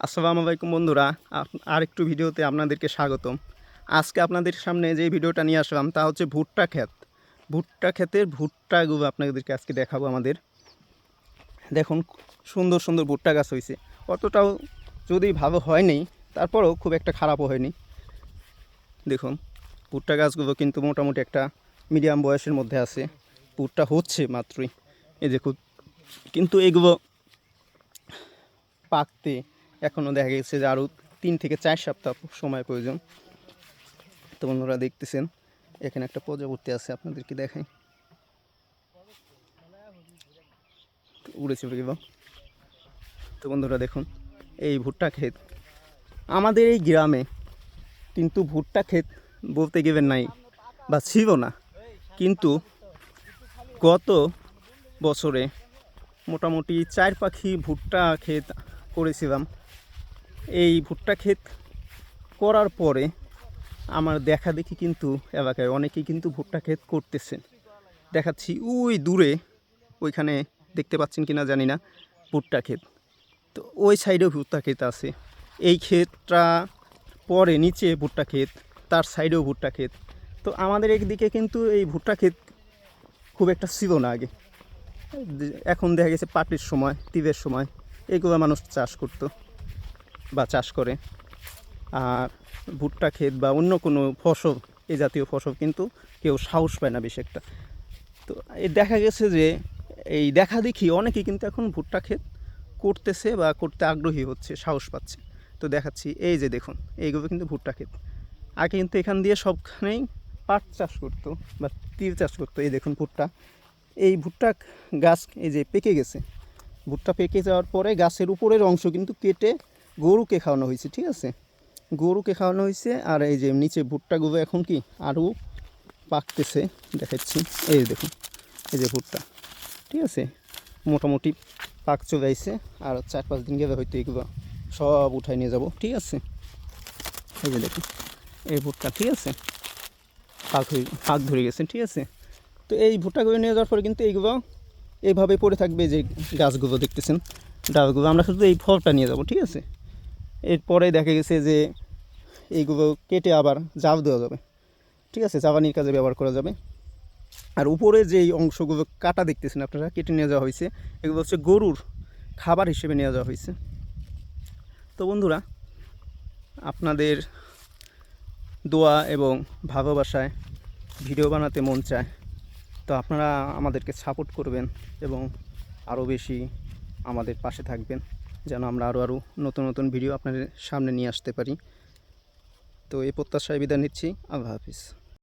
আসসালামু আলাইকুম বন্ধুরা, আরেকটু ভিডিওতে আপনাদেরকে স্বাগতম। আজকে আপনাদের সামনে যে ভিডিওটা নিয়ে আসলাম তা হচ্ছে ভুট্টা ক্ষেত। ভুট্টা ক্ষেতের ভুট্টাগুলো আপনাদেরকে আজকে দেখাবো। আমাদের দেখুন সুন্দর সুন্দর ভুট্টা গাছ হয়েছে। অতটাও যদি ভালো হয়নি, তারপরেও খুব একটা খারাপও হয়নি। দেখুন ভুট্টা গাছগুলো কিন্তু মোটামুটি একটা মিডিয়াম বয়সের মধ্যে আছে। ভুট্টা হচ্ছে মাত্রই, এই দেখুন। কিন্তু এগুলো পাকতে এখনও দেখা গেছে যে আরও 3 থেকে 4 সপ্তাহ সময় প্রয়োজন। তো বন্ধুরা দেখতেছেন এখানে একটা প্রজাপতি আছে, আপনাদেরকে দেখাই। উড়ে চলে গেল। তো বন্ধুরা দেখুন এই ভুট্টা ক্ষেত আমাদের এই গ্রামে, কিন্তু ভুট্টা ক্ষেত বলতে গেলে নাই বা ছিল না। কিন্তু গত বছরে মোটামুটি 4 পাখি ভুট্টা ক্ষেত করেছিলাম। এই ভুট্টা ক্ষেত করার পরে আমার দেখা দেখি কিন্তু এলাকায় অনেকেই কিন্তু ভুট্টা ক্ষেত করতেছেন। দেখাচ্ছি ওই দূরে, ওইখানে দেখতে পাচ্ছেন কিনা জানি না, ভুট্টা ক্ষেত। তো ওই সাইডেও ভুট্টা ক্ষেত আছে। এই ক্ষেতটা পরে নিচে ভুট্টা ক্ষেত, তার সাইডেও ভুট্টা ক্ষেত। তো আমাদের একদিকে কিন্তু এই ভুট্টা ক্ষেত খুব একটা ছিল না আগে। এখন দেখা গেছে পাটের সময়, তিলের সময় এইগুলো মানুষ চাষ করতো বা চাষ করে। আর ভুট্টা ক্ষেত বা অন্য কোনো ফসল, এই জাতীয় ফসল কিন্তু কেউ সাহস পায় না বেশি একটা। তো এই দেখা গেছে যে এই দেখা দেখি অনেকেই কিন্তু এখন ভুট্টা ক্ষেত করতেছে বা করতে আগ্রহী হচ্ছে, সাহস পাচ্ছে। তো দেখাচ্ছি এই যে দেখুন, এইগুলো কিন্তু ভুট্টা ক্ষেত। আগে কিন্তু এখান দিয়ে সবখানেই পাট চাষ করতো বা তিল চাষ করতো। এই দেখুন ভুট্টা, এই ভুট্টা গাছ এই যে পেকে গেছে। ভুট্টা পেকে যাওয়ার পরে গাছের উপরের অংশ কিন্তু কেটে গরুকে খাওয়ানো হয়েছে, ঠিক আছে। গরুকে খাওয়ানো হয়েছে। আর এই যে নিচে ভুট্টাগুলো এখন কি আরও পাকতেছে, দেখাচ্ছি। এই দেখুন এই যে ভুট্টা, ঠিক আছে, মোটামুটি পাক চলে আসছে। আর 4-5 দিন গেলে হয়তো এগুলো সব উঠাই নিয়ে যাব, ঠিক আছে। এই যে দেখুন এই ভুট্টা, ঠিক আছে, পাক ধরে গেছে, ঠিক আছে। তো এই ভুট্টাগুলো নিয়ে যাওয়ার পরে কিন্তু এইগুলো এইভাবে পড়ে থাকবে। যে গাছগুলো দেখতেছেন, ডালগুলো, আমরা শুধু এই ফলটা নিয়ে যাব, ঠিক আছে। এরপরে দেখা গেছে যে এইগুলো কেটে আবার জাল দেওয়া যাবে, ঠিক আছে, জ্বালানির কাজে ব্যবহার করা যাবে। আর উপরে যেই অংশগুলো কাটা দেখতেছেন আপনারা, কেটে নিয়ে যাওয়া হয়েছে, এগুলো হচ্ছে গরুর খাবার হিসেবে নিয়ে যাওয়া হয়েছে। তো বন্ধুরা, আপনাদের দোয়া এবং ভালোবাসায় ভিডিও বানাতে মন চায়। তো আপনারা আমাদেরকে সাপোর্ট করবেন এবং আরও বেশি আমাদের পাশে থাকবেন, যেন আমরা আরও নতুন নতুন ভিডিও আপনাদের সামনে নিয়ে আসতে পারি। তো এই প্রত্যাশায় বিদায় নিচ্ছি। আল্লাহ হাফিজ।